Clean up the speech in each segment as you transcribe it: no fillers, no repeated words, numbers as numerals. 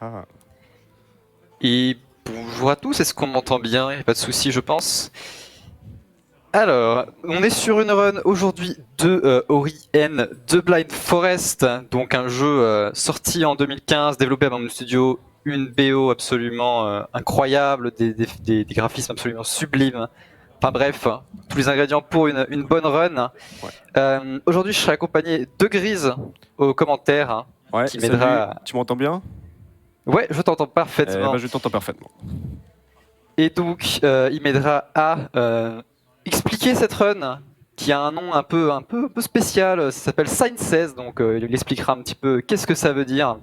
Ah. Et bonjour à tous, est-ce qu'on m'entend bien? Il n'y a pas de souci, je pense. Alors, on est sur une run aujourd'hui de Ori and the Blind Forest, donc un jeu sorti en 2015, développé par mon studio, une BO absolument incroyable, des graphismes absolument sublimes. Enfin bref, tous les ingrédients pour une bonne run. Ouais. Aujourd'hui, je serai accompagné de Grise aux commentaires, Ouais, qui salut, m'aidera. tu m'entends bien? Ouais, je t'entends parfaitement. Je t'entends parfaitement. Et donc, il m'aidera à expliquer cette run qui a un nom un peu spécial. Ça s'appelle Sign 16, donc il expliquera un petit peu qu'est-ce que ça veut dire.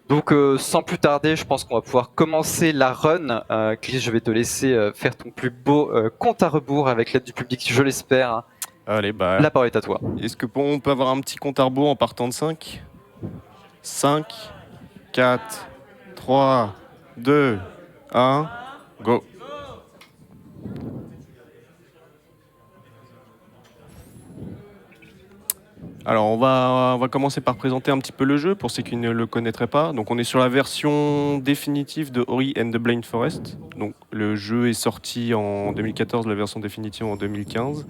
Donc, sans plus tarder, je pense qu'on va pouvoir commencer la run. Chris, je vais te laisser faire ton plus beau compte à rebours avec l'aide du public, je l'espère. Allez, La parole est à toi. est-ce que on peut avoir un petit compte à rebours en partant de 5? 5, 4, 3, 2, 1, go. Alors on va commencer par présenter un petit peu le jeu pour ceux qui ne le connaîtraient pas. Donc on est sur la version définitive de Ori and the Blind Forest. Donc le jeu est sorti en 2014, la version définitive en 2015.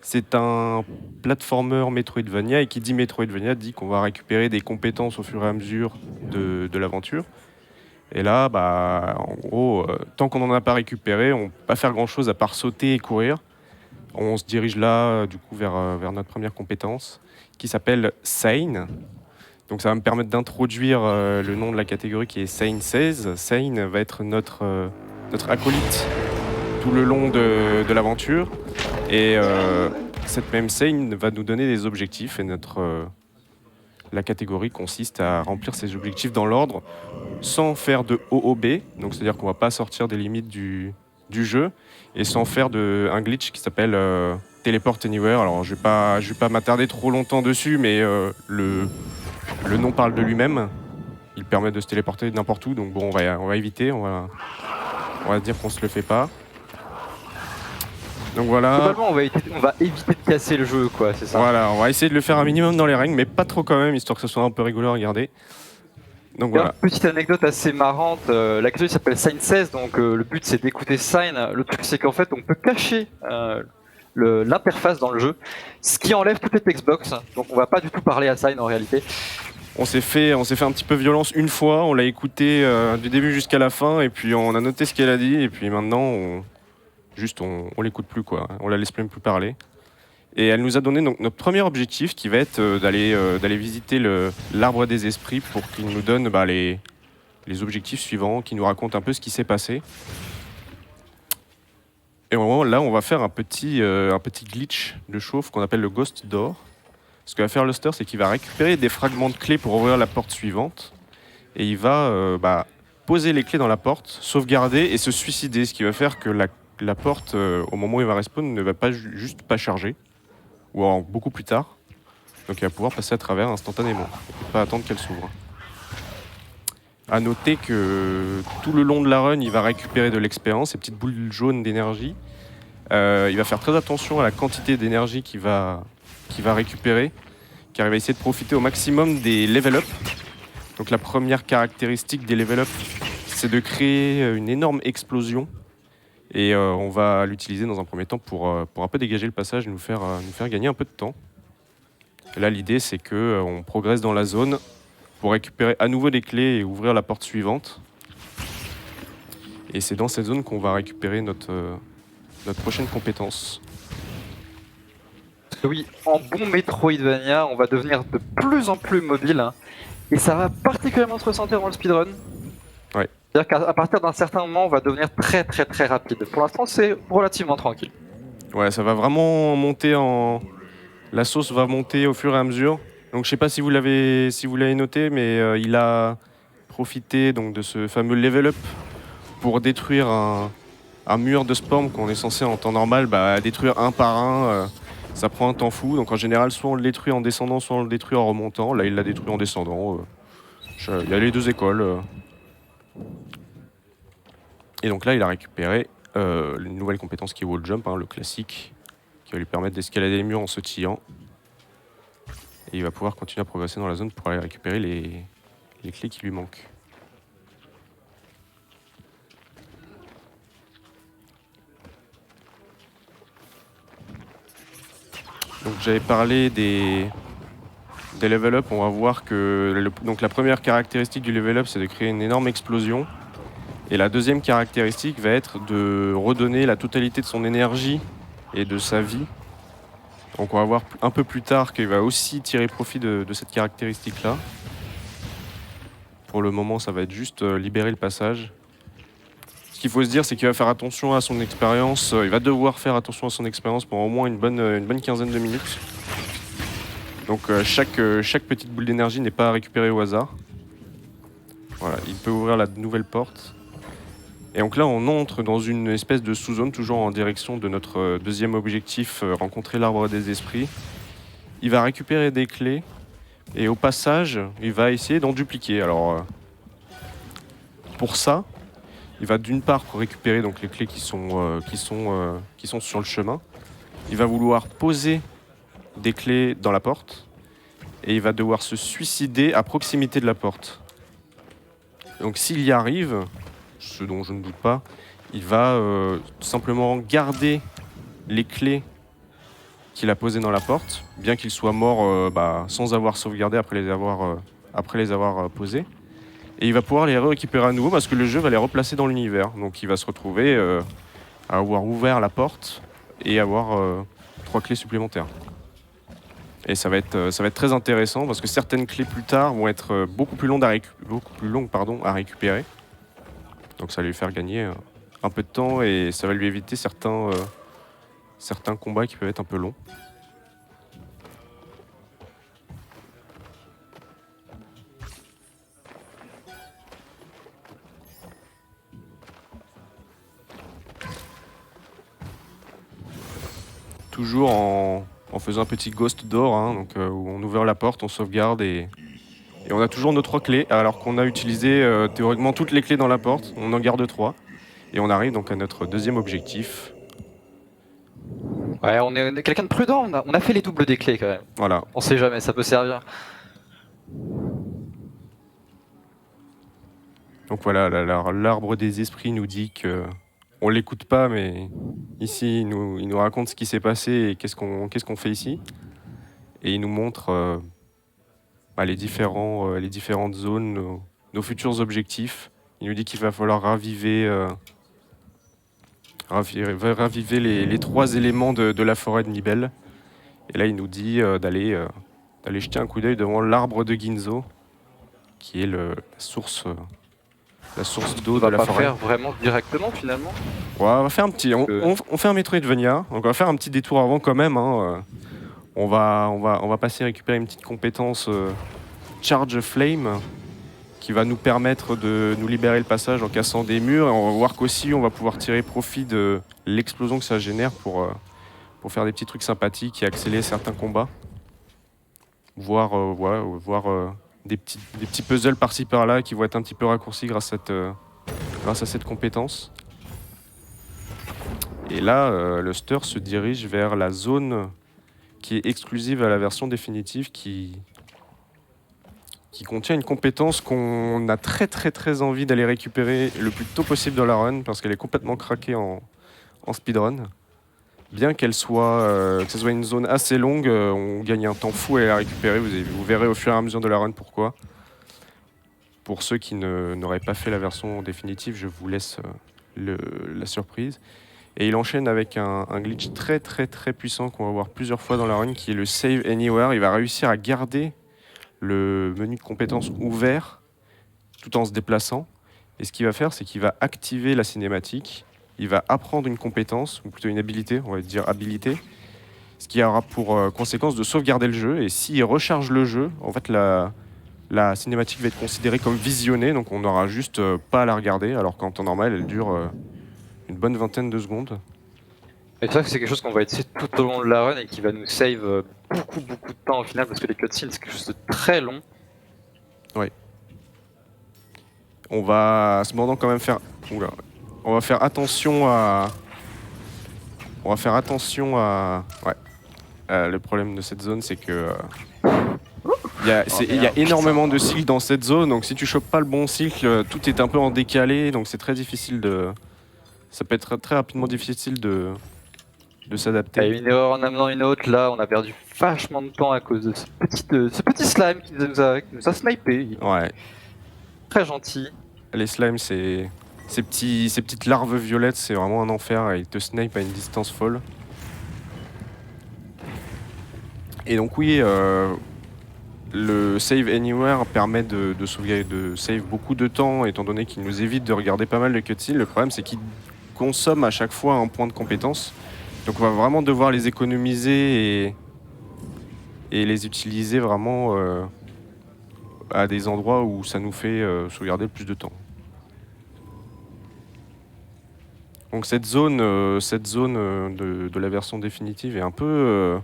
C'est un platformer Metroidvania, et qui dit Metroidvania dit qu'on va récupérer des compétences au fur et à mesure de l'aventure. Et là, en gros, tant qu'on n'en a pas récupéré, on ne peut pas faire grand-chose à part sauter et courir. On se dirige là, du coup, vers notre première compétence, qui s'appelle Sane. Donc ça va me permettre d'introduire le nom de la catégorie, qui est Sane 16. Sane va être notre acolyte tout le long de l'aventure. Et cette même Sane va nous donner des objectifs, et la catégorie consiste à remplir ces objectifs dans l'ordre sans faire de OOB, donc c'est-à-dire qu'on va pas sortir des limites du jeu, et sans faire un glitch qui s'appelle Teleport Anywhere. Alors je vais pas m'attarder trop longtemps dessus, mais le nom parle de lui-même. Il permet de se téléporter n'importe où, donc bon, on va éviter, on va dire qu'on se le fait pas. Donc voilà. Globalement, on va éviter de casser le jeu, quoi, c'est ça. Voilà, on va essayer de le faire un minimum dans les règles, mais pas trop quand même, histoire que ce soit un peu rigolo à regarder. Donc D'ailleurs, voilà. petite anecdote assez marrante, la catégorie s'appelle Sign 16, donc le but c'est d'écouter Sign. Le truc c'est qu'en fait on peut cacher l'interface dans le jeu, ce qui enlève toute les textbox, donc on va pas du tout parler à Sign en réalité. On s'est fait un petit peu violence une fois, on l'a écouté du début jusqu'à la fin, et puis on a noté ce qu'elle a dit, et puis maintenant on l'écoute plus, quoi. On la laisse même plus parler. Et elle nous a donné donc notre premier objectif, qui va être d'aller visiter l'arbre des esprits, pour qu'il nous donne les objectifs suivants, qui nous raconte un peu ce qui s'est passé. Et au moment là, on va faire un petit glitch de chauffe qu'on appelle le Ghost Door. Ce que va faire Luster, c'est qu'il va récupérer des fragments de clés pour ouvrir la porte suivante, et il va poser les clés dans la porte, sauvegarder et se suicider, ce qui va faire que la porte, au moment où il va respawn, ne va pas juste pas charger, ou alors beaucoup plus tard. Donc il va pouvoir passer à travers instantanément, et pas attendre qu'elle s'ouvre. A noter que tout le long de la run, il va récupérer de l'expérience, ces petites boules jaunes d'énergie. Il va faire très attention à la quantité d'énergie qu'il va récupérer, car il va essayer de profiter au maximum des level up. Donc la première caractéristique des level up, c'est de créer une énorme explosion, et on va l'utiliser dans un premier temps pour un peu dégager le passage et nous faire gagner un peu de temps. Et là, l'idée, c'est qu'on progresse dans la zone pour récupérer à nouveau des clés et ouvrir la porte suivante. Et c'est dans cette zone qu'on va récupérer notre prochaine compétence. Oui, en bon Metroidvania, on va devenir de plus en plus mobile, et ça va particulièrement se ressentir dans le speedrun. Ouais. C'est-à-dire qu'à partir d'un certain moment, on va devenir très très très rapide. Pour l'instant, c'est relativement tranquille. Ouais, ça va vraiment monter en... La sauce va monter au fur et à mesure. Donc je sais pas si vous l'avez noté, mais il a profité donc de ce fameux level up pour détruire un mur de spam qu'on est censé en temps normal détruire un par un. Ça prend un temps fou. Donc en général, soit on le détruit en descendant, soit on le détruit en remontant. Là, il l'a détruit en descendant. Il y a les deux écoles. Et donc là, il a récupéré une nouvelle compétence qui est wall jump, le classique, qui va lui permettre d'escalader les murs en sautillant. Et il va pouvoir continuer à progresser dans la zone pour aller récupérer les clés qui lui manquent. Donc j'avais parlé des level up, on va voir que donc la première caractéristique du level up, c'est de créer une énorme explosion. Et la deuxième caractéristique va être de redonner la totalité de son énergie et de sa vie. Donc on va voir un peu plus tard qu'il va aussi tirer profit de cette caractéristique-là. Pour le moment, ça va être juste libérer le passage. Ce qu'il faut se dire, c'est qu'il va faire attention à son expérience. Il va devoir faire attention à son expérience pendant au moins une bonne quinzaine de minutes. Donc chaque petite boule d'énergie n'est pas récupérée au hasard. Voilà, il peut ouvrir la nouvelle porte. Et donc là, on entre dans une espèce de sous-zone, toujours en direction de notre deuxième objectif, rencontrer l'arbre des esprits. Il va récupérer des clés, et au passage, il va essayer d'en dupliquer. Alors, pour ça, il va d'une part récupérer donc, les clés qui sont sur le chemin. Il va vouloir poser des clés dans la porte, et il va devoir se suicider à proximité de la porte. Donc s'il y arrive, ce dont je ne doute pas, il va simplement garder les clés qu'il a posées dans la porte, bien qu'il soit mort sans avoir sauvegardé après les avoir posées. Et il va pouvoir les récupérer à nouveau parce que le jeu va les replacer dans l'univers. Donc il va se retrouver à avoir ouvert la porte et avoir 3 clés supplémentaires. Et ça va être très intéressant parce que certaines clés plus tard vont être beaucoup plus longues à récupérer. Donc ça va lui faire gagner un peu de temps et ça va lui éviter certains combats qui peuvent être un peu longs. Toujours en faisant un petit ghost door, hein, donc, où on ouvre la porte, on sauvegarde et on a toujours nos 3 clés, alors qu'on a utilisé théoriquement toutes les clés dans la porte, on en garde 3. Et on arrive donc à notre deuxième objectif. Ouais, on est quelqu'un de prudent, on a fait les doubles des clés quand même. Voilà. On sait jamais, ça peut servir. Donc voilà, l'arbre des esprits nous dit que on l'écoute pas, mais ici il nous raconte ce qui s'est passé et qu'est-ce qu'on fait ici. Et il nous montre les différentes zones, nos futurs objectifs. Il nous dit qu'il va falloir raviver les 3 éléments de la forêt de Nibel. Et là, il nous dit d'aller jeter un coup d'œil devant l'arbre de Ginzo, qui est la source d'eau de la forêt. On va pas faire vraiment directement finalement. Ouais, on va faire un petit. On fait un Metroidvania. Donc on va faire un petit détour avant quand même. Hein. On va passer récupérer une petite compétence Charge Flame, qui va nous permettre de nous libérer le passage en cassant des murs. Et on va voir qu'aussi on va pouvoir tirer profit de l'explosion que ça génère pour faire des petits trucs sympathiques et accélérer certains combats. Voir des petits puzzles par-ci par-là qui vont être un petit peu raccourcis grâce à cette compétence. Et là, le Stur se dirige vers la zone qui est exclusive à la version définitive qui contient une compétence qu'on a très très très envie d'aller récupérer le plus tôt possible dans la run parce qu'elle est complètement craquée en speedrun. Bien qu'elle soit, que ce soit une zone assez longue, on gagne un temps fou à la récupérer. Vous verrez au fur et à mesure de la run pourquoi. Pour ceux qui n'auraient pas fait la version définitive, je vous laisse la surprise. Et il enchaîne avec un glitch très très très puissant qu'on va voir plusieurs fois dans la run, qui est le Save Anywhere. Il va réussir à garder le menu de compétences ouvert tout en se déplaçant. Et ce qu'il va faire, c'est qu'il va activer la cinématique. Il va apprendre une compétence, ou plutôt une habilité, on va dire habilité, ce qui aura pour conséquence de sauvegarder le jeu. Et s'il recharge le jeu, en fait, la cinématique va être considérée comme visionnée, donc on n'aura juste pas à la regarder, alors qu'en temps normal, elle dure une bonne vingtaine de secondes. Et c'est vrai que c'est quelque chose qu'on va essayer tout au long de la run et qui va nous save beaucoup de temps au final, parce que les cutscenes, c'est quelque chose de très long. Oui. On va cependant quand même faire... Oula. On va faire attention à... Ouais. Le problème de cette zone, c'est que... Il y a énormément de cycles dans cette zone, donc si tu chopes pas le bon cycle, tout est un peu en décalé, donc c'est très difficile de... Ça peut être très rapidement difficile de de Et s'adapter. une erreur en amenant une autre, là, on a perdu vachement de temps à cause de ce petit slime qui nous a snipé. Il est Ouais, très gentil. les slimes, c'est ces petites larves violettes, c'est vraiment un enfer. Ils te snipe à une distance folle. Et donc oui, le Save Anywhere permet de sauvegarder, de save beaucoup de temps, étant donné qu'il nous évite de regarder pas mal de cutscenes. Le problème, c'est qu'il consomme à chaque fois un point de compétence. Donc on va vraiment devoir les économiser et les utiliser vraiment à des endroits où ça nous fait sauvegarder le plus de temps. Donc cette zone de la version définitive est un peu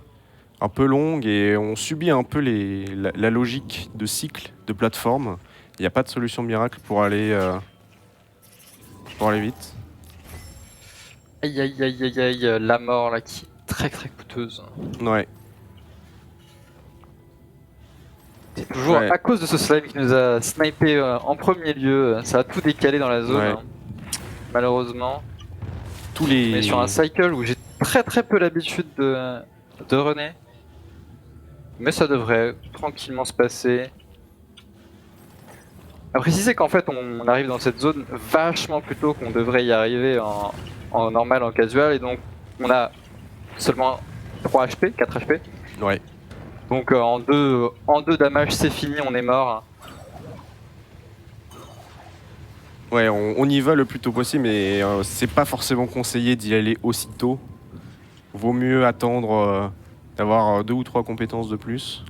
longue et on subit un peu la logique de cycle de plateforme. Il n'y a pas de solution miracle pour aller vite. Aïe aïe aïe aïe aïe, la mort là qui est très très coûteuse. Ouais. C'est toujours Ouais. à cause de ce slime qui nous a snipé en premier lieu. Ça a tout décalé dans la zone. Ouais. Hein. Malheureusement. Tous les... On est sur un cycle où j'ai très très peu l'habitude de runner. Mais ça devrait tranquillement se passer. À préciser qu'en fait on arrive dans cette zone vachement plus tôt qu'on devrait y arriver en normal, en casual, et donc on a seulement 3 HP, 4 HP. Ouais. Donc en deux damage c'est fini, on est mort. Ouais, on y va le plus tôt possible, mais c'est pas forcément conseillé d'y aller aussitôt. Vaut mieux attendre d'avoir 2 ou 3 compétences de plus.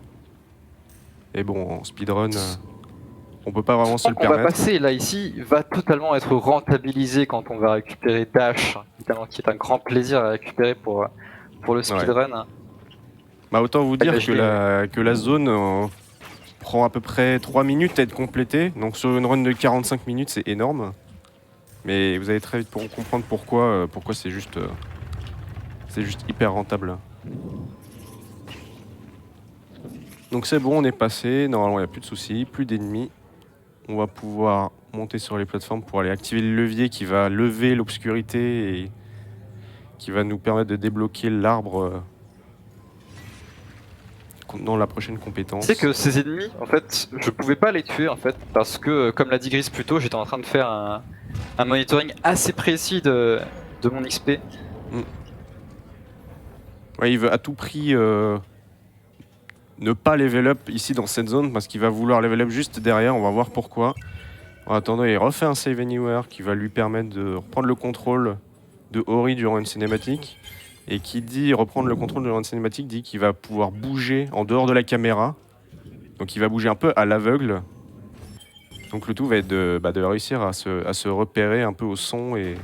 Et bon, en speedrun, on peut pas vraiment se le On va permettre. passer là ici va totalement être rentabilisé quand on va récupérer Dash, évidemment, qui est un grand plaisir à récupérer pour le speedrun. Bah, autant vous dire Imaginez. que la zone prend à peu près 3 minutes à être complétée. Donc sur une run de 45 minutes, c'est énorme. Mais vous allez très vite pour comprendre pourquoi c'est juste hyper rentable. Donc c'est bon, on est passé. Normalement, il n'y a plus de soucis, plus d'ennemis. On va pouvoir monter sur les plateformes pour aller activer le levier qui va lever l'obscurité et qui va nous permettre de débloquer l'arbre dans la prochaine compétence. C'est que ces ennemis, en fait, je pouvais pas les tuer en fait, parce que, comme l'a dit Gris plus tôt, j'étais en train de faire un monitoring assez précis de mon XP. Ouais, il veut à tout prix ne pas level up ici dans cette zone parce qu'il va vouloir level up juste derrière. On va voir pourquoi. En attendant, il refait un Save Anywhere qui va lui permettre de reprendre le contrôle de Ori durant une cinématique. Et qui dit reprendre le contrôle durant une cinématique dit qu'il va pouvoir bouger en dehors de la caméra. Donc il va bouger un peu à l'aveugle. Donc le tout va être de réussir à se repérer un peu au son et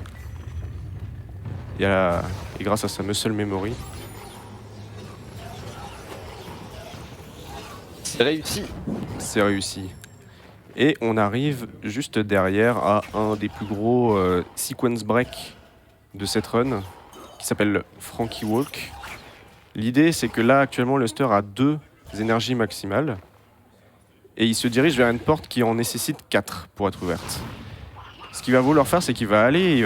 grâce à sa muscle memory. C'est réussi. C'est réussi. Et on arrive juste derrière à un des plus gros sequence break de cette run qui s'appelle Frankie Walk. L'idée c'est que là actuellement Luster a 2 énergies maximales et il se dirige vers une porte qui en nécessite 4 pour être ouverte. Ce qu'il va vouloir faire c'est qu'il va aller, il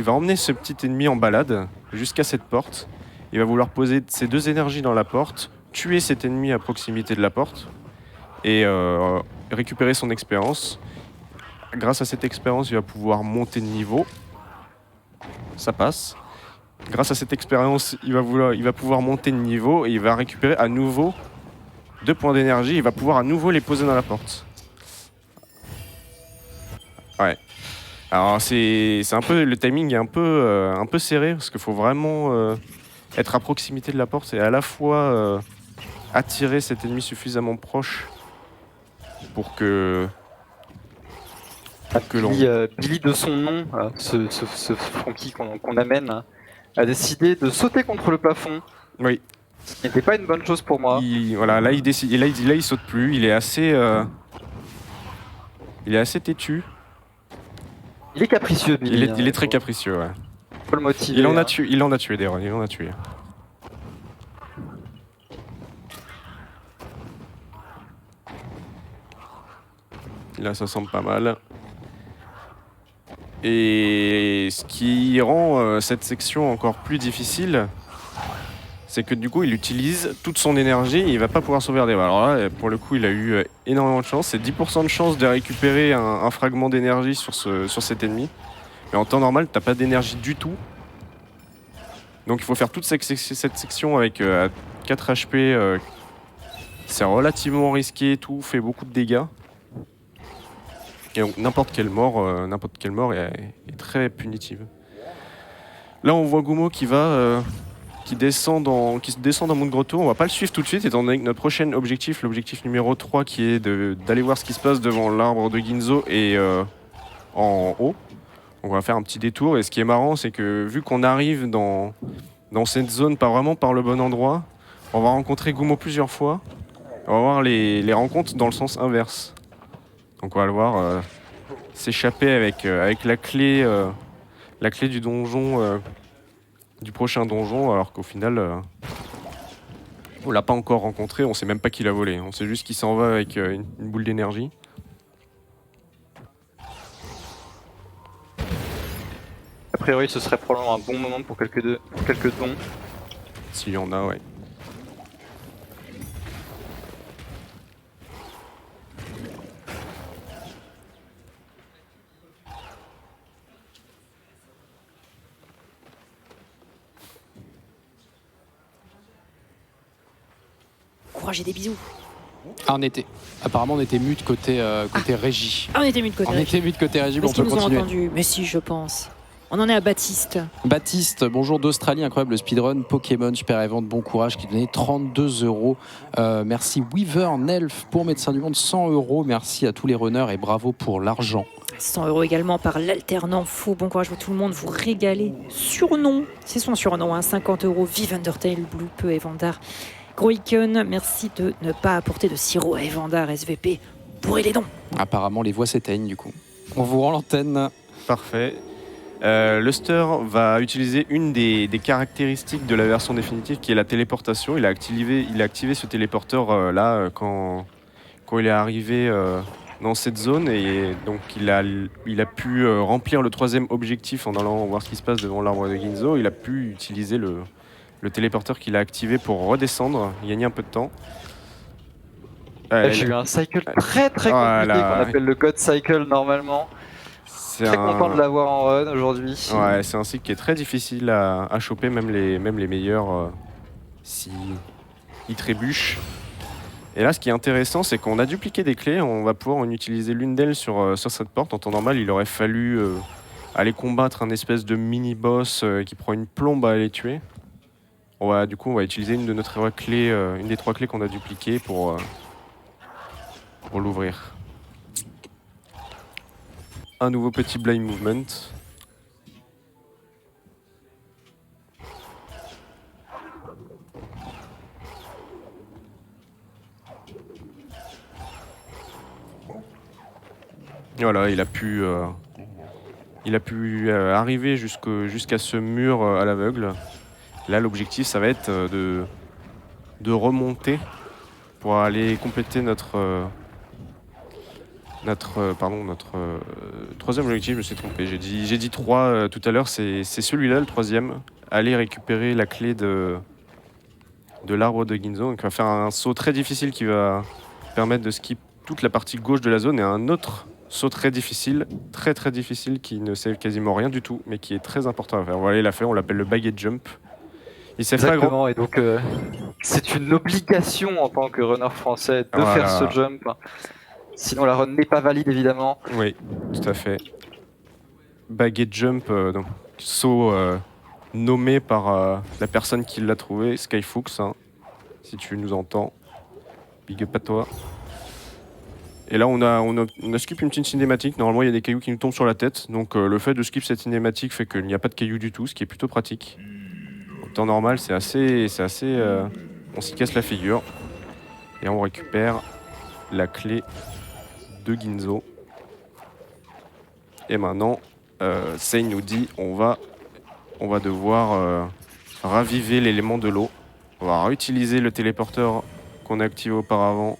va emmener ce petit ennemi en balade jusqu'à cette porte. Il va vouloir poser ses 2 énergies dans la porte, tuer cet ennemi à proximité de la porte et récupérer son expérience. Grâce à cette expérience, il va pouvoir monter de niveau. Ça passe. Grâce à cette expérience, il va pouvoir monter de niveau et il va récupérer à nouveau 2 points d'énergie. Il va pouvoir à nouveau les poser dans la porte. Ouais. Alors c'est un peu, le timing est un peu serré parce qu'il faut vraiment être à proximité de la porte et à la fois attirer cet ennemi suffisamment proche pour que l'on... Billy de son nom, ce Frankie qu'on amène, a décidé de sauter contre le plafond. Oui. Ce qui n'était pas une bonne chose pour moi. Voilà, là il décide, là il saute plus, il est assez têtu. Il est capricieux, Billy. Il est très capricieux, ouais. Faut le motiver. Il en a tué des runs, il en a tué. Là ça semble pas mal. Et ce qui rend cette section encore plus difficile, c'est que du coup il utilise toute son énergie et il va pas pouvoir sauvegarder. Alors là, pour le coup, il a eu énormément de chance. C'est 10% de chance de récupérer un fragment d'énergie sur cet ennemi. Mais en temps normal, t'as pas d'énergie du tout. Donc il faut faire toute cette section avec 4 HP. C'est relativement risqué, tout fait beaucoup de dégâts. Et donc n'importe quelle mort est très punitive. Là on voit Gumo qui descend dans Mount Grotto. On va pas le suivre tout de suite étant donné que notre prochain objectif, l'objectif numéro 3 qui est d'aller voir ce qui se passe devant l'arbre de Ginzo et en haut. On va faire un petit détour et ce qui est marrant c'est que vu qu'on arrive dans cette zone pas vraiment par le bon endroit, on va rencontrer Gumo plusieurs fois. On va voir les rencontres dans le sens inverse. Donc on va le voir s'échapper avec la clé du donjon, du prochain donjon, alors qu'au final, on l'a pas encore rencontré, on sait même pas qui l'a volé. On sait juste qu'il s'en va avec une boule d'énergie. A priori, ce serait probablement un bon moment pour quelques dons. S'il y en a, ouais. Courage et des bisous. Ah, apparemment on était mute côté régie. Ah, on était mis de côté. On était mute côté régie, mais on Est-ce qu'ils peut nous ont continuer. entendu? Mais si, je pense. On en est à Baptiste. Baptiste, bonjour d'Australie, incroyable speedrun, Pokémon, super event, bon courage, qui donnait 32 €. Merci Weaver, Nelf pour Médecin du Monde, 100 €. Merci à tous les runners et bravo pour l'argent. 100 € également par l'alternant fou. Bon courage à tout le monde, vous régalez. Surnom, c'est son surnom, hein, 50 €. Vive Undertale, Blue, Peu et Vandar. Groiken, merci de ne pas apporter de sirop à Evandar, SVP. Bourrez les dons. Apparemment les voix s'éteignent du coup. On vous rend l'antenne. Parfait. Luster va utiliser une des caractéristiques de la version définitive qui est la téléportation. Il a activé ce téléporteur là quand il est arrivé dans cette zone et donc il a pu remplir le 3e objectif en allant voir ce qui se passe devant l'arbre de Ginzo. Il a pu utiliser le téléporteur qu'il a activé pour redescendre, gagner un peu de temps. J'ai eu un cycle très compliqué qu'on appelle le God Cycle normalement. Très content de l'avoir en run aujourd'hui. Ouais, c'est un cycle qui est très difficile à choper, même les meilleurs si ils trébuchent. Et là, ce qui est intéressant, c'est qu'on a dupliqué des clés. On va pouvoir en utiliser l'une d'elles sur cette porte. En temps normal, il aurait fallu aller combattre un espèce de mini-boss qui prend une plombe à aller tuer. Du coup, on va utiliser une de nos 3 clés, une des 3 clés qu'on a dupliquées pour l'ouvrir. Un nouveau petit blind movement. Voilà, il a pu arriver jusqu'à ce mur à l'aveugle. Là, l'objectif, ça va être de remonter pour aller compléter notre 3e objectif. Je me suis trompé. J'ai dit 3 tout à l'heure. C'est celui-là, le 3e. Aller récupérer la clé de l'arbre de Ginzo. Donc, on va faire un saut très difficile qui va permettre de skip toute la partie gauche de la zone et un autre saut très difficile qui ne sert quasiment rien du tout, mais qui est très important à faire. Voilà, il l'a fait. On l'appelle le baguette jump. Il sait pas grand. Et donc c'est une obligation en tant que runner français de faire ce jump. Sinon la run n'est pas valide évidemment. Oui, tout à fait. Baguette jump, donc saut nommé par la personne qui l'a trouvé, Skyfox, hein, si tu nous entends. Big up à toi. Et là on a skip une petite cinématique. Normalement il y a des cailloux qui nous tombent sur la tête. Donc le fait de skip cette cinématique fait qu'il n'y a pas de cailloux du tout, ce qui est plutôt pratique. En temps normal, c'est assez on s'y casse la figure. Et on récupère la clé de Ginzo. Et maintenant, Sei nous dit on va devoir raviver l'élément de l'eau. On va réutiliser le téléporteur qu'on a activé auparavant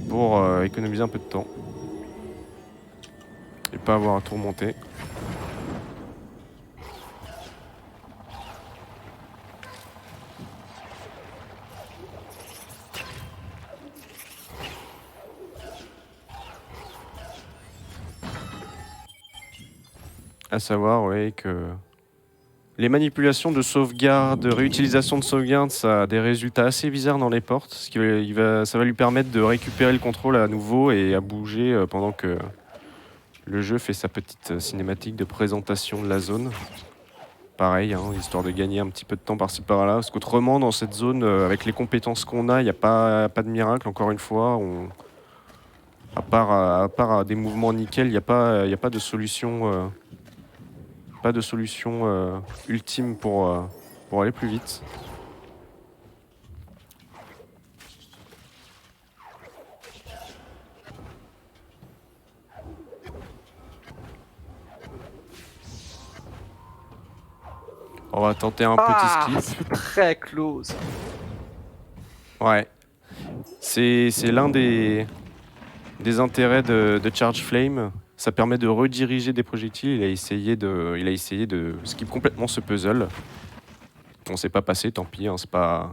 pour économiser un peu de temps. Et pas avoir à tout remonter. À savoir, oui, que les manipulations de sauvegarde, de réutilisation de sauvegarde, ça a des résultats assez bizarres dans les portes. Ce qui ça va lui permettre de récupérer le contrôle à nouveau et à bouger pendant que le jeu fait sa petite cinématique de présentation de la zone. Pareil, hein, histoire de gagner un petit peu de temps par-ci par-là. Parce qu'autrement, dans cette zone, avec les compétences qu'on a, il n'y a pas de miracle, encore une fois. À part des mouvements nickel, il n'y a pas de solution, ultime pour aller plus vite. On va tenter un petit skip. C'est très close. Ouais. C'est l'un des intérêts de Charge Flame. Ça permet de rediriger des projectiles. Il a essayé de skip complètement ce puzzle. On s'est pas passé, tant pis, hein, c'est pas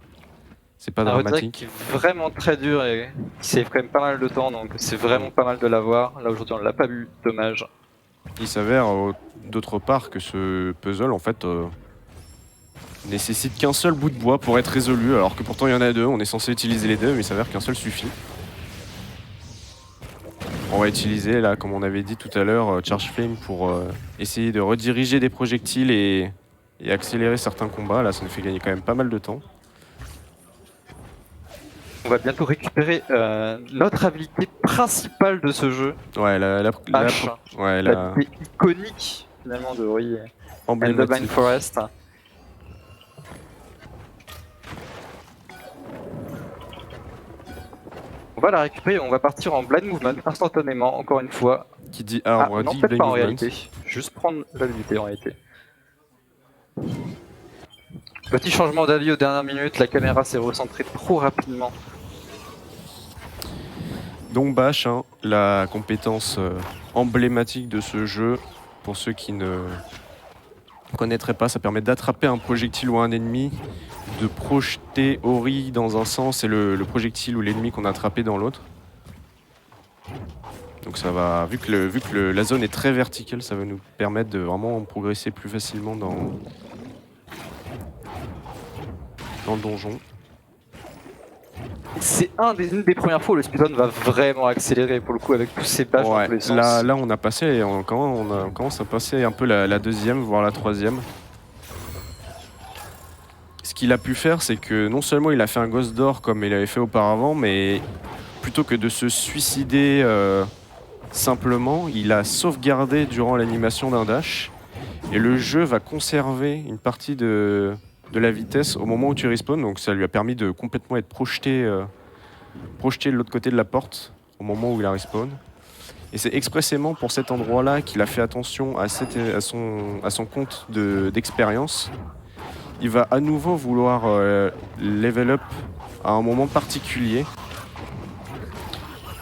Un redirect dramatique. qui est vraiment très dur et qui save quand même pas mal de temps, donc c'est vraiment pas mal de l'avoir. Là aujourd'hui on l'a pas vu, dommage. Il s'avère d'autre part que ce puzzle en fait nécessite qu'un seul bout de bois pour être résolu, alors que pourtant il y en a deux. On est censé utiliser les deux, mais il s'avère qu'un seul suffit. On va utiliser là, comme on avait dit tout à l'heure, Charge Flame pour essayer de rediriger des projectiles et accélérer certains combats. Là, ça nous fait gagner quand même pas mal de temps. On va bientôt récupérer notre habilité principale de ce jeu, Ouais, H, ouais, l'habilité iconique finalement de Ori and the Blind emblématique. Forest. On va la récupérer, on va partir en blind movement instantanément, encore une fois. Qui dit arbre, non, dit peut-être Blind pas en Movement. réalité. Juste prendre l'habilité en réalité. Petit changement d'avis aux dernières minutes, la caméra s'est recentrée trop rapidement. Donc Bash, hein, la compétence emblématique de ce jeu, pour ceux qui ne connaîtraient pas, ça permet d'attraper un projectile ou un ennemi, de projeter Ori dans un sens et le projectile ou l'ennemi qu'on a attrapé dans l'autre. Donc ça va, vu que la zone est très verticale, ça va nous permettre de vraiment progresser plus facilement dans le donjon. C'est une des premières fois où le speedrun va vraiment accélérer pour le coup avec tous ces bâches dans tous les sens. Là on commence à passer un peu la deuxième, voire la troisième. Ce qu'il a pu faire, c'est que non seulement il a fait un Ghost d'or comme il avait fait auparavant, mais plutôt que de se suicider simplement, il a sauvegardé durant l'animation d'un dash. Et le jeu va conserver une partie de la vitesse au moment où tu respawns. Donc ça lui a permis de complètement être projeté de l'autre côté de la porte au moment où il a respawn. Et c'est expressément pour cet endroit-là qu'il a fait attention à son compte d'expérience. Il va à nouveau vouloir level up à un moment particulier.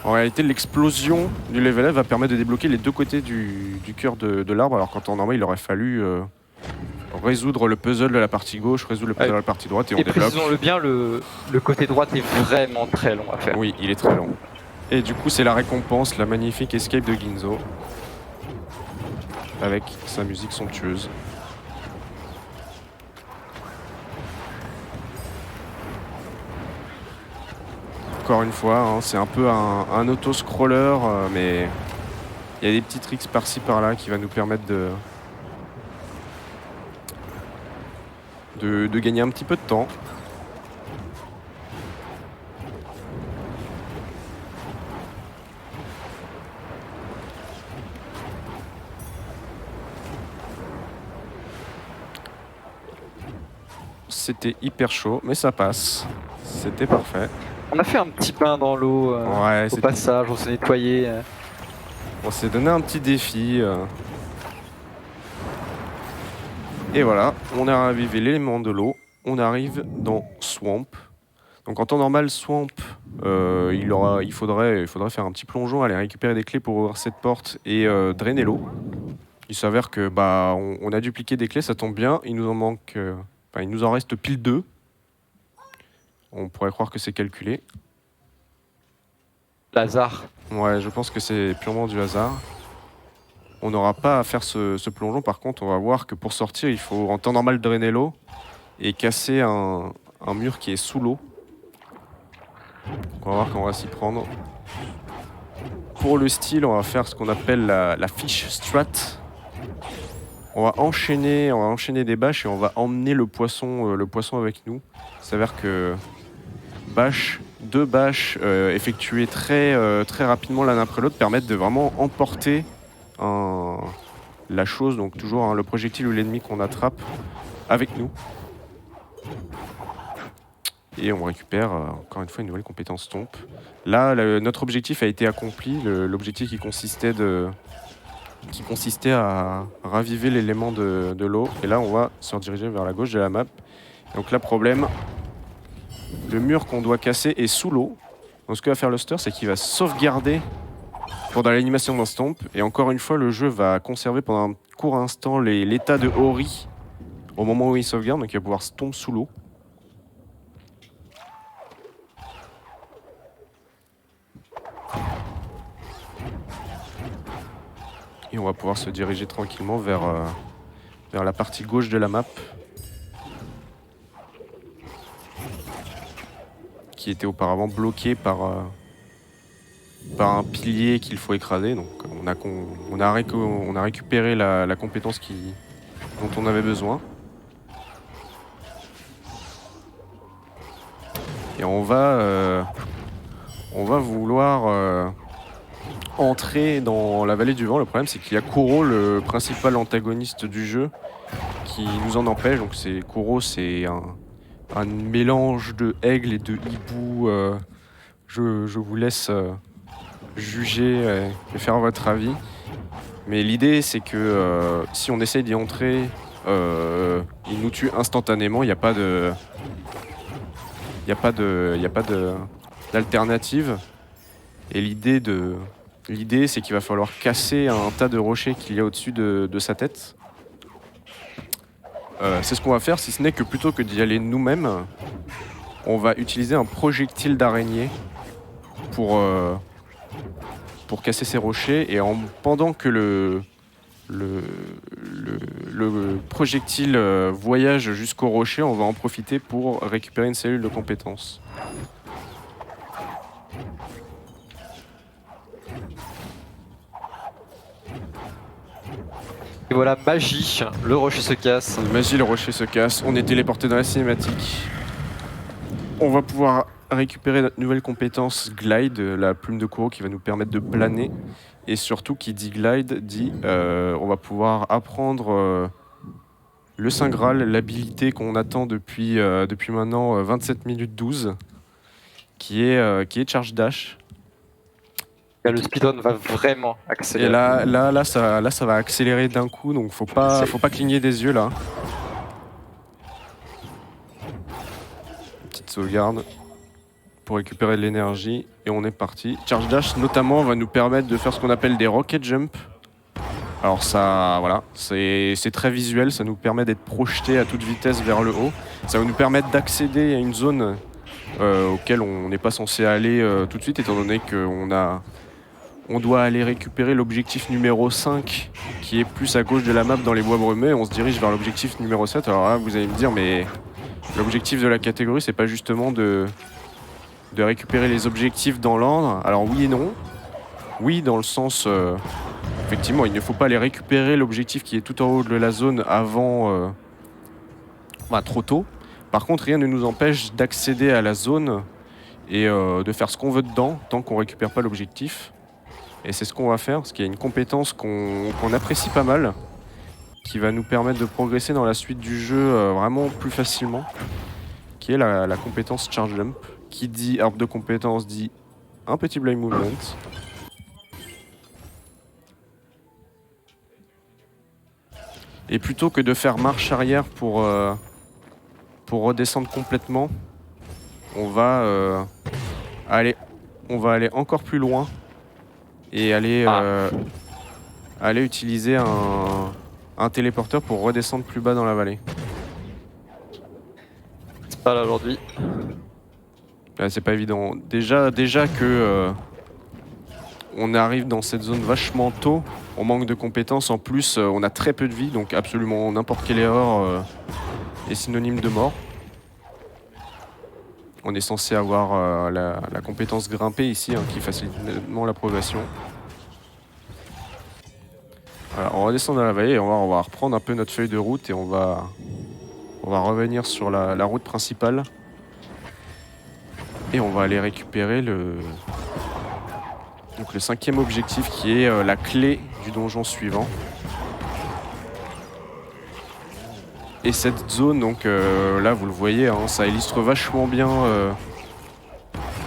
En réalité, l'explosion du level up va permettre de débloquer les deux côtés du cœur de l'arbre, alors qu'en temps normal, il aurait fallu résoudre le puzzle de la partie gauche, résoudre le puzzle de la partie droite et on débloque. Précisons-le bien, le côté droit est vraiment très long à faire. Oui, il est très long. Et du coup, c'est la récompense, la magnifique escape de Ginzo, avec sa musique somptueuse. Encore une fois, hein, c'est un peu un auto-scroller, mais il y a des petits tricks par-ci par-là qui va nous permettre de gagner un petit peu de temps. C'était hyper chaud, mais ça passe. C'était parfait. On a fait un petit bain dans l'eau Ouais, au passage, on s'est nettoyé. On s'est donné un petit défi. Et voilà, on a ravivé l'élément de l'eau. On arrive dans Swamp. Donc en temps normal, Swamp, il faudrait faire un petit plongeon, aller récupérer des clés pour ouvrir cette porte et drainer l'eau. Il s'avère que on a dupliqué des clés, ça tombe bien. Il nous en manque, il nous en reste pile 2. On pourrait croire que c'est calculé. Lazare. Ouais, je pense que c'est purement du hasard. on n'aura pas à faire ce plongeon. Par contre, on va voir que pour sortir, il faut en temps normal drainer l'eau et casser un mur qui est sous l'eau. On va voir qu'on va s'y prendre. Pour le style, on va faire ce qu'on appelle la fish strat. On va enchaîner des bâches et on va emmener le poisson avec nous. Il s'avère que deux bâches effectuées très rapidement l'un après l'autre permettent de vraiment emporter la chose, donc toujours le projectile ou l'ennemi qu'on attrape avec nous. Et on récupère encore une fois une nouvelle compétence Stomp. Là, notre objectif a été accompli, l'objectif qui consistait à raviver l'élément de l'eau. Et là, on va se rediriger vers la gauche de la map. Donc là, problème, le mur qu'on doit casser est sous l'eau. Donc ce que va faire Luster, c'est qu'il va sauvegarder pendant l'animation d'un Stomp. Et encore une fois, le jeu va conserver pendant un court instant l'état de Ori au moment où il sauvegarde. Donc il va pouvoir Stomp sous l'eau. Et on va pouvoir se diriger tranquillement vers la partie gauche de la map, qui était auparavant bloquée par un pilier qu'il faut écraser. Donc on a récupéré la compétence dont on avait besoin. Et on va vouloir entrer dans la vallée du vent. Le problème, c'est qu'il y a Kuro, le principal antagoniste du jeu, qui nous en empêche. Donc Kuro, c'est un mélange de aigle et de hibou. Je vous laisse juger et faire votre avis. Mais l'idée, c'est que si on essaye d'y entrer, il nous tue instantanément. Il n'y a pas d'alternative. Et l'idée, c'est qu'il va falloir casser un tas de rochers qu'il y a au-dessus de sa tête. C'est ce qu'on va faire, si ce n'est que plutôt que d'y aller nous-mêmes, on va utiliser un projectile d'araignée pour casser ces rochers. Et pendant que le projectile voyage jusqu'au rocher, on va en profiter pour récupérer une cellule de compétence. Et voilà, magie, le rocher se casse. Magie, le rocher se casse. On est téléporté dans la cinématique. On va pouvoir récupérer notre nouvelle compétence Glide, la plume de Kuro qui va nous permettre de planer. Et surtout, qui dit Glide, dit on va pouvoir apprendre le Saint Graal, l'habilité qu'on attend depuis maintenant 27 minutes 12, qui est Charge Dash. Là, le speedrun va vraiment accélérer. Et là, ça va accélérer d'un coup, donc faut pas cligner des yeux là. Petite sauvegarde pour récupérer de l'énergie et on est parti. Charge Dash notamment va nous permettre de faire ce qu'on appelle des Rocket Jump. Alors ça, voilà, c'est très visuel, ça nous permet d'être projeté à toute vitesse vers le haut. Ça va nous permettre d'accéder à une zone auquel on n'est pas censé aller tout de suite, étant donné qu'on doit aller récupérer l'objectif numéro 5 qui est plus à gauche de la map dans les bois brumés. On se dirige vers l'objectif numéro 7. Alors là, vous allez me dire, mais l'objectif de la catégorie, c'est pas justement de récupérer les objectifs dans l'ordre? Alors oui et non. Oui, dans le sens... effectivement, il ne faut pas aller récupérer l'objectif qui est tout en haut de la zone avant... trop tôt. Par contre, rien ne nous empêche d'accéder à la zone et de faire ce qu'on veut dedans, tant qu'on récupère pas l'objectif. Et c'est ce qu'on va faire, parce qu'il y a une compétence qu'on apprécie pas mal, qui va nous permettre de progresser dans la suite du jeu vraiment plus facilement, qui est la compétence Charge Jump, qui dit arbre de compétence dit un petit blind movement. Et plutôt que de faire marche arrière pour redescendre complètement, on va aller encore plus loin et aller utiliser un téléporteur pour redescendre plus bas dans la vallée. C'est pas là aujourd'hui. C'est pas évident. Déjà que on arrive dans cette zone vachement tôt, on manque de compétences, en plus on a très peu de vie, donc absolument n'importe quelle erreur est synonyme de mort. On est censé avoir la compétence grimper ici, hein, qui facilite nettement la progression. Voilà, on redescend dans la vallée et on va reprendre un peu notre feuille de route et on va revenir sur la route principale. Et on va aller récupérer le 5e objectif qui est la clé du donjon suivant. Et cette zone, donc là vous le voyez, hein, ça illustre vachement bien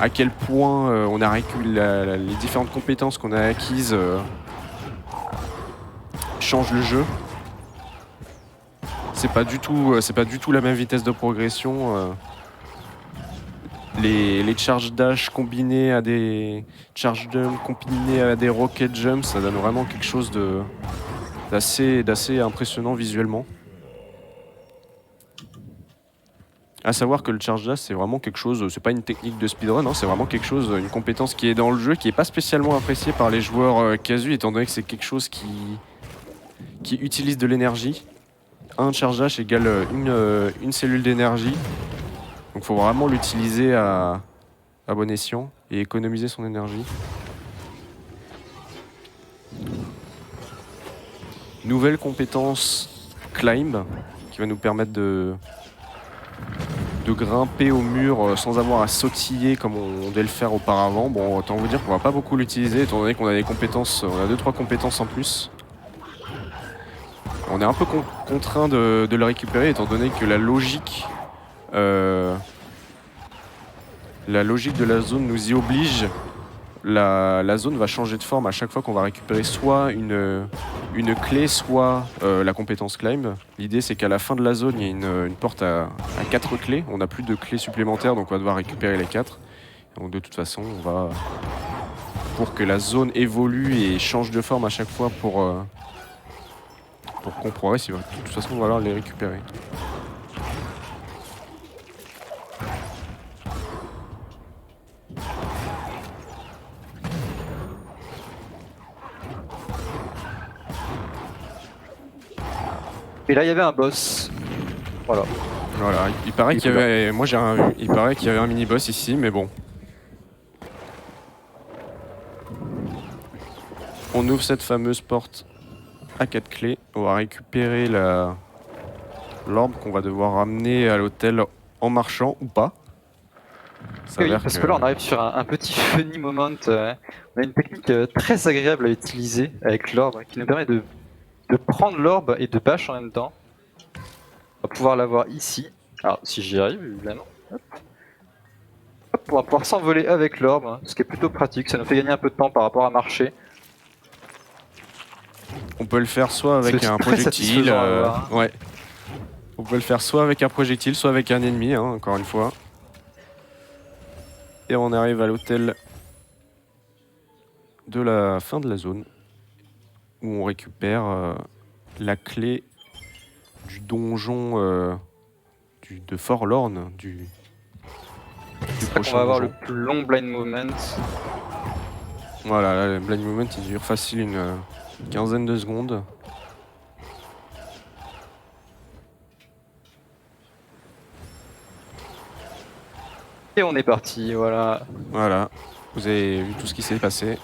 à quel point on a récupéré les différentes compétences qu'on a acquises changent le jeu. C'est pas du tout la même vitesse de progression. Les charge dash combinés à des charge jump combinés à des rocket jumps, ça donne vraiment quelque chose d'assez impressionnant visuellement. À savoir que le charge dash, c'est vraiment quelque chose, c'est pas une technique de speedrun, hein, c'est vraiment quelque chose, une compétence qui est dans le jeu, qui est pas spécialement appréciée par les joueurs casus, étant donné que c'est quelque chose qui utilise de l'énergie. Un charge dash égale une cellule d'énergie. Donc il faut vraiment l'utiliser à bon escient et économiser son énergie. Nouvelle compétence Climb qui va nous permettre de grimper au mur sans avoir à sautiller comme on devait le faire auparavant. Bon, autant vous dire qu'on va pas beaucoup l'utiliser étant donné qu'on a des compétences, on a 2-3 compétences en plus. On est un peu contraint de le récupérer étant donné que la logique de la zone nous y oblige. La zone va changer de forme à chaque fois qu'on va récupérer soit une clé, soit la compétence Climb. L'idée c'est qu'à la fin de la zone, il y a une porte à 4 clés. On n'a plus de clés supplémentaires, donc on va devoir récupérer les 4. Donc de toute façon, pour que la zone évolue et change de forme à chaque fois pour qu'on progresse, de toute façon on va alors les récupérer. Et là, il y avait un boss. Voilà. Voilà, il paraît qu'il y avait, moi j'ai vu, il paraît qu'il y avait un mini boss ici, mais bon. On ouvre cette fameuse porte à 4 clés. On va récupérer l'orbe qu'on va devoir ramener à l'hôtel en marchant ou pas. Oui, parce que là, on arrive sur un petit funny moment. On a une technique très agréable à utiliser avec l'orbe qui nous permet de prendre l'orbe et de bash en même temps. On va pouvoir l'avoir ici. Alors, si j'y arrive, évidemment. Hop. Hop, on va pouvoir s'envoler avec l'orbe, hein, ce qui est plutôt pratique. Ça nous fait gagner un peu de temps par rapport à marcher. On peut le faire soit avec un projectile. Ouais. On peut le faire soit avec un projectile, soit avec un ennemi, hein, encore une fois. Et on arrive à l'hôtel de la fin de la zone, où on récupère la clé du donjon de Forlorn, du prochain on va avoir donjon. le plus long blind moment. Voilà, là, le blind moment il dure facile une quinzaine de secondes. Et on est parti, voilà. Voilà, vous avez vu tout ce qui s'est passé.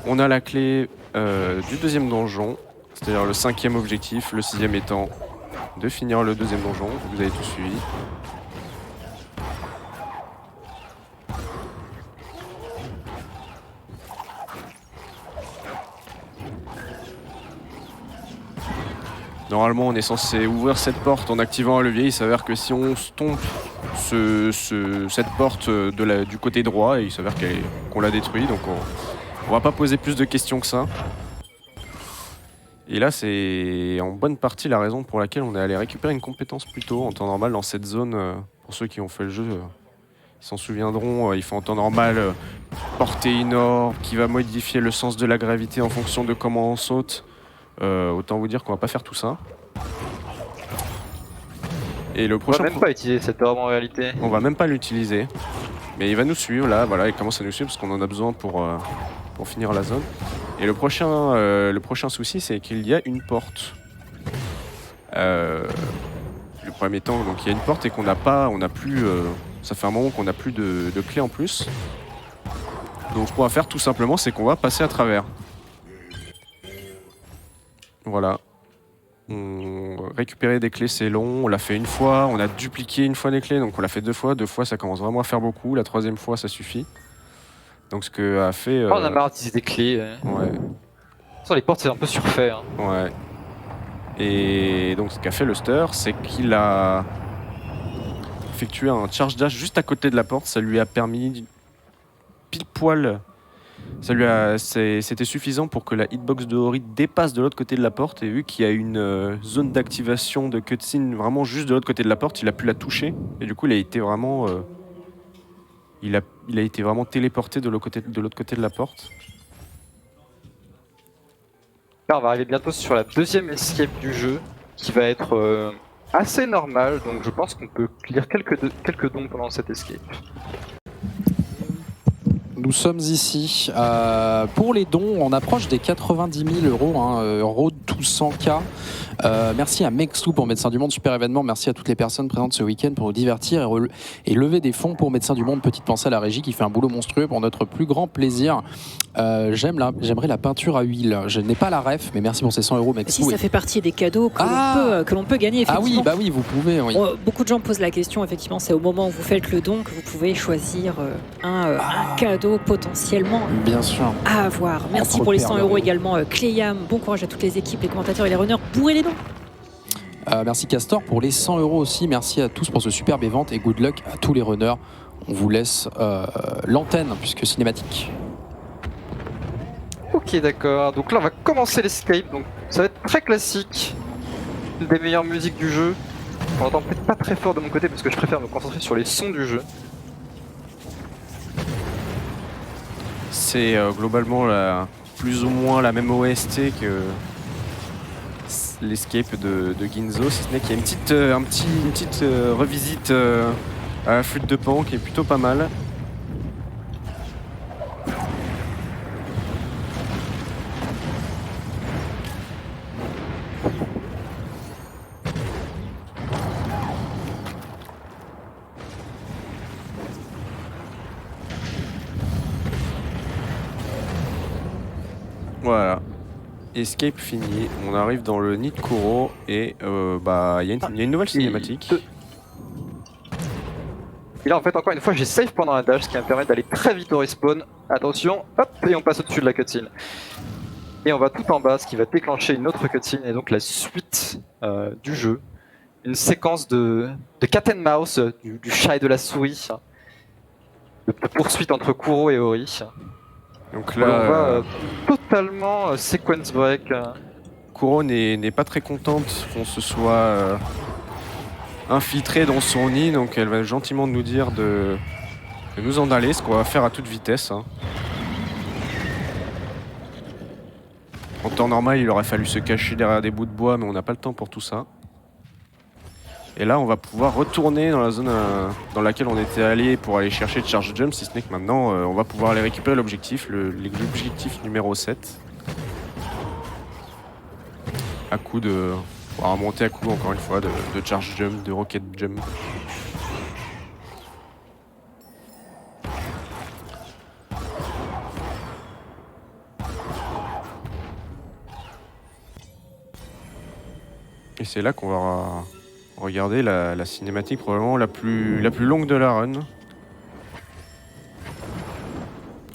On a la clé du deuxième donjon, c'est-à-dire le 5e objectif, le 6e étant de finir le deuxième donjon. Vous avez tout suivi. Normalement, on est censé ouvrir cette porte en activant un levier. Il s'avère que si on stompe cette porte du côté droit, il s'avère qu'on l'a détruit. Donc on va pas poser plus de questions que ça. Et là, c'est en bonne partie la raison pour laquelle on est allé récupérer une compétence plus tôt en temps normal dans cette zone. Pour ceux qui ont fait le jeu, ils s'en souviendront. Il faut en temps normal porter une orbe qui va modifier le sens de la gravité en fonction de comment on saute. Autant vous dire qu'on va pas faire tout ça. Et le prochain, on va même pas utiliser cette orbe en réalité. On va même pas l'utiliser. Mais il va nous suivre là, voilà, il commence à nous suivre parce qu'on en a besoin pour pour finir la zone. Et le prochain souci, c'est qu'il y a une porte. Le premier temps, donc il y a une porte et qu'on n'a plus, ça fait un moment qu'on n'a plus de clé en plus. Donc ce qu'on va faire tout simplement, c'est qu'on va passer à travers. Voilà. Récupérer des clés, c'est long. On l'a fait une fois, on a dupliqué une fois les clés, donc on l'a fait 2 fois. 2 fois, ça commence vraiment à faire beaucoup. La 3e fois, ça suffit. Donc ce que a fait. Oh, on a marre d'utiliser des clés. Ouais. Sur les portes, c'est un peu surfait. Hein. Ouais. Et donc ce qu'a fait Luster, c'est qu'il a effectué un charge dash juste à côté de la porte. Ça lui a permis pile poil. C'était suffisant pour que la hitbox de Ori dépasse de l'autre côté de la porte. Et vu qu'il y a une zone d'activation de cutscene vraiment juste de l'autre côté de la porte, il a pu la toucher. Et du coup, il a été vraiment, il a été vraiment téléporté de l'autre côté de la porte. Là, on va arriver bientôt sur la 2e escape du jeu, qui va être assez normale. Donc je pense qu'on peut lire quelques dons pendant cette escape. Nous sommes ici pour les dons. On approche des 90 000 euros, hein, Road to 100K. Merci à Mexou pour Médecins du Monde, super événement. Merci à toutes les personnes présentes ce week-end pour vous divertir et lever des fonds pour Médecins du Monde. Petite pensée à la régie qui fait un boulot monstrueux pour notre plus grand plaisir. J'aimerais la peinture à huile. Je n'ai pas la ref, mais merci pour ces 100 euros, Mexou. Si ça fait partie des cadeaux que l'on peut gagner, effectivement. Ah oui, vous pouvez. Oui. Beaucoup de gens posent la question, effectivement, c'est au moment où vous faites le don que vous pouvez choisir un cadeau potentiellement bien sûr à avoir. Merci pour les 100 euros également, Cléyam. Bon courage à toutes les équipes, les commentateurs et les runners. Bourrez les dons. Merci Castor pour les 100 euros aussi. Merci à tous pour ce superbe event et good luck à tous les runners. On vous laisse l'antenne puisque cinématique. Ok, d'accord. Donc là, on va commencer l'escape. Donc ça va être très classique. Une des meilleures musiques du jeu. On entend peut-être pas très fort de mon côté parce que je préfère me concentrer sur les sons du jeu. C'est globalement plus ou moins la même OST que l'escape de Ginzo, si ce n'est qu'il y a une petite revisite à la flûte de Pan qui est plutôt pas mal. Voilà. Escape fini, on arrive dans le nid de Kuro et il y a une nouvelle cinématique. Et là en fait encore une fois j'ai save pendant un dash, ce qui va me permettre d'aller très vite au respawn. Attention, hop, et on passe au-dessus de la cutscene. Et on va tout en bas, ce qui va déclencher une autre cutscene et donc la suite du jeu. Une séquence de cat and mouse, du chat et de la souris. De poursuite entre Kuro et Ori. Donc On là, va totalement sequence break. Kuro n'est pas très contente qu'on se soit infiltré dans son nid, donc elle va gentiment nous dire de nous en aller, ce qu'on va faire à toute vitesse. Hein. En temps normal, il aurait fallu se cacher derrière des bouts de bois, mais on n'a pas le temps pour tout ça. Et là, on va pouvoir retourner dans la zone dans laquelle on était allé pour aller chercher le charge jump, si ce n'est que maintenant, on va pouvoir aller récupérer l'objectif, l'objectif numéro 7. À coup de... On va remonter à coup, encore une fois, de charge jump, de rocket jump. Et c'est là qu'on va regarder la cinématique probablement la plus longue de la run.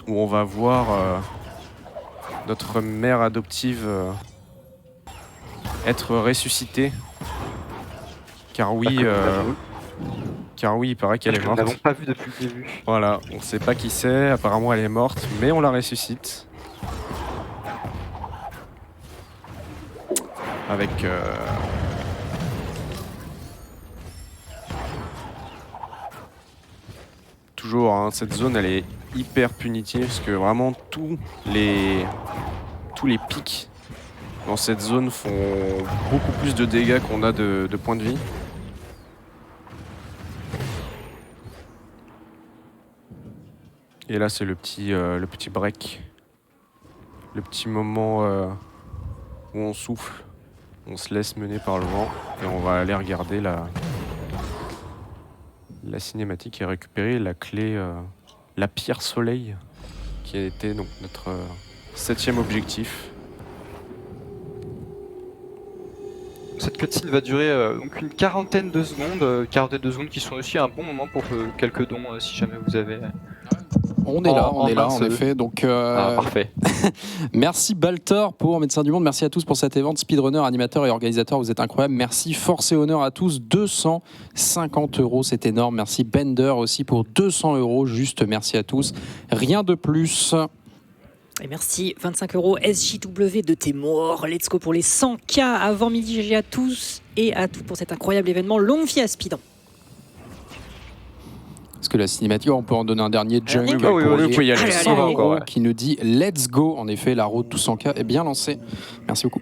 Où on va voir notre mère adoptive être ressuscitée. Car oui, il paraît qu'elle est morte. Nous l'avons pas vue depuis le début. Voilà, on sait pas qui c'est, apparemment elle est morte, mais on la ressuscite. Avec... Toujours, hein, cette zone elle est hyper punitive parce que vraiment tous les pics dans cette zone font beaucoup plus de dégâts qu'on a de points de vie. Et là c'est le petit break le petit moment où on souffle, on se laisse mener par le vent et on va aller regarder la cinématique et récupérer la clé, la pierre soleil, qui a été donc notre 7e objectif. Cette cutscene va durer donc une quarantaine de secondes qui sont aussi un bon moment pour quelques dons si jamais vous avez. On est là, en main, effet. Donc, parfait. merci Baltor pour Médecins du Monde. Merci à tous pour cet événement. Speedrunner, animateur et organisateur, vous êtes incroyables. Merci, force et honneur à tous. 250 €, c'est énorme. Merci Bender aussi pour 200 €. Juste merci à tous. Rien de plus. Et merci, 25 € SJW de tes morts. Let's go pour les 100K avant midi. GG à tous et à toutes pour cet incroyable événement. Longue vie à Speedon. Parce que la cinématique, on peut en donner un dernier. Jungle oui, vous pouvez y aller. Allez, 100 allez, € allez. qui nous dit let's go. En effet, la route tout 100K est bien lancée. Merci beaucoup.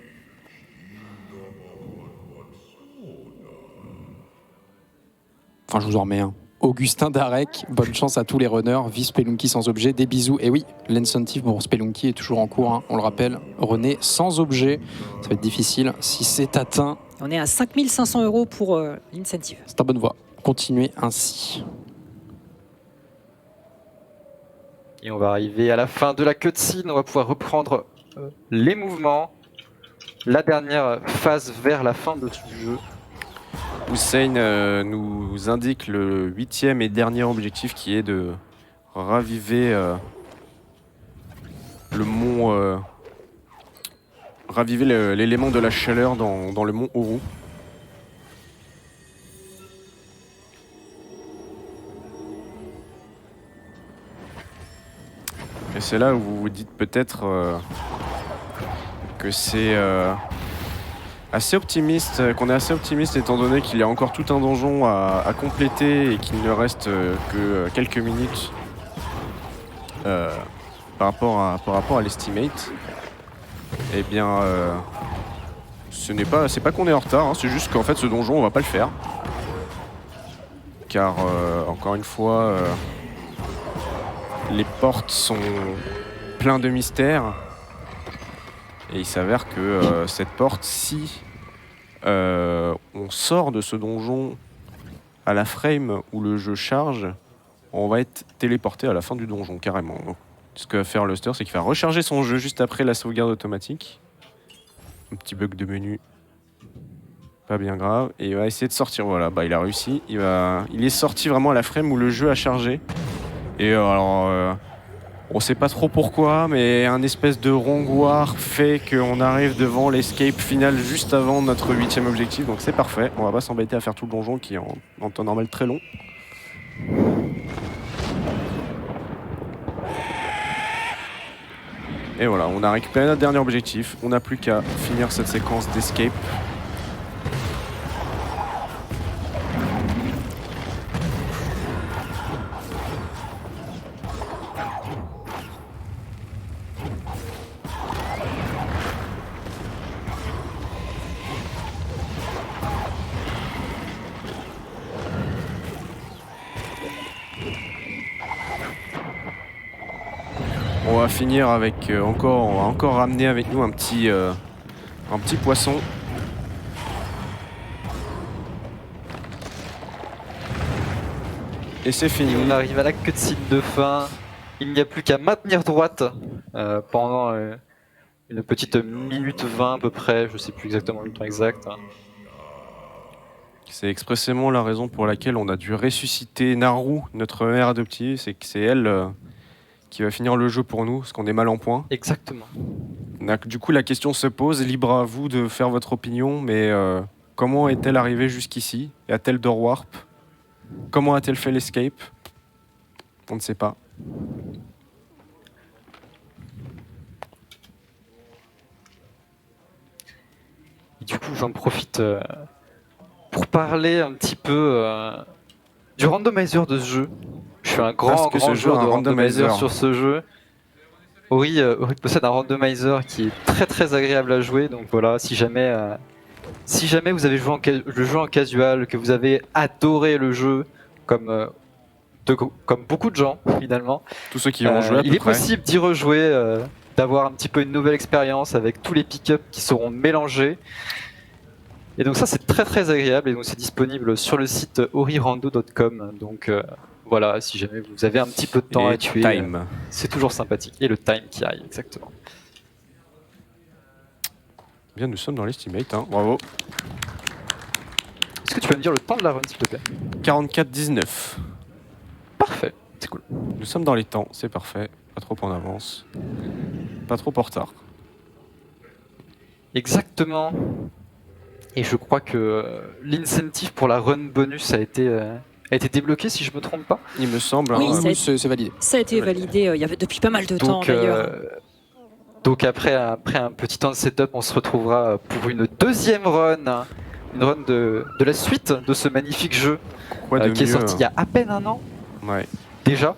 Enfin, je vous en remets un. Augustin Darek, bonne chance à tous les runners. Vive Spelunky sans objet, des bisous. Et oui, l'incentive pour Spelunky est toujours en cours, hein, on le rappelle. René sans objet, ça va être difficile. Si c'est atteint, On est à 5 500 € pour l'incentive. c'est en bonne voie. Continuez ainsi. Et on va arriver à la fin de la cutscene, on va pouvoir reprendre les mouvements. La dernière phase vers la fin de ce jeu. Hussein nous indique le 8e et dernier objectif qui est de raviver le mont. Raviver l'élément de la chaleur dans le mont Oru. Et c'est là où vous vous dites peut-être que c'est assez optimiste, qu'on est assez optimiste étant donné qu'il y a encore tout un donjon à compléter et qu'il ne reste que quelques minutes par rapport à l'estimate. Eh bien, c'est pas qu'on est en retard, hein, c'est juste qu'en fait ce donjon on va pas le faire. Car encore une fois, les portes sont pleines de mystères. Et il s'avère que cette porte, si on sort de ce donjon à la frame où le jeu charge, on va être téléporté à la fin du donjon, carrément. Donc, ce que va faire Luster, c'est qu'il va recharger son jeu juste après la sauvegarde automatique. Un petit bug de menu, pas bien grave. Et il va essayer de sortir, voilà, bah il a réussi. Il est sorti vraiment à la frame où le jeu a chargé. Et alors... on sait pas trop pourquoi, mais un espèce de rongoir fait qu'on arrive devant l'escape final juste avant notre 8e objectif, donc c'est parfait. On va pas s'embêter à faire tout le donjon qui est en temps normal très long. Et voilà, on a récupéré notre dernier objectif. On n'a plus qu'à finir cette séquence d'escape. On va finir avec on va encore ramener avec nous un petit poisson. Et c'est fini. Et on arrive à la cutscene de fin. Il n'y a plus qu'à maintenir droite pendant une petite minute 20 à peu près, je sais plus exactement le temps exact. C'est expressément la raison pour laquelle on a dû ressusciter Naru, notre mère adoptive, c'est que c'est elle qui va finir le jeu pour nous, parce qu'on est mal en point. Exactement. Du coup, la question se pose, libre à vous de faire votre opinion, mais comment est-elle arrivée jusqu'ici? A-t-elle door warp? Comment a-t-elle fait l'escape? On ne sait pas. Et du coup, j'en profite pour parler un petit peu du randomizer de ce jeu. Je suis un grand joueur de randomizer sur ce jeu. Ori possède un randomizer qui est très très agréable à jouer, donc voilà, si jamais vous avez joué le jeu en casual, que vous avez adoré le jeu, comme beaucoup de gens finalement, Tous ceux qui ont joué à peu il est près. possible d'y rejouer d'avoir un petit peu une nouvelle expérience avec tous les pick-up qui seront mélangés. Et donc ça c'est très très agréable et donc c'est disponible sur le site horirando.com. Donc voilà, si jamais vous avez un petit peu de temps à tuer, time. c'est toujours sympathique. Et le time qui arrive, exactement. Bien, nous sommes dans l'estimate, hein. Bravo. Est-ce que tu peux me dire le temps de la run s'il te plaît? 44-19. Parfait, c'est cool. Nous sommes dans les temps, c'est parfait. Pas trop en avance. Pas trop en retard. Exactement. Et je crois que l'incentive pour la run bonus a été débloqué si je me trompe pas. Il me semble. Oui, hein. ça- c'est validé. Ça a été validé il y avait depuis pas mal de temps Donc, d'ailleurs. donc après un petit temps de setup, on se retrouvera pour une deuxième run. Une run de la suite de ce magnifique jeu Quoi de qui est mieux, sorti il y hein. a à peine un an Ouais. déjà.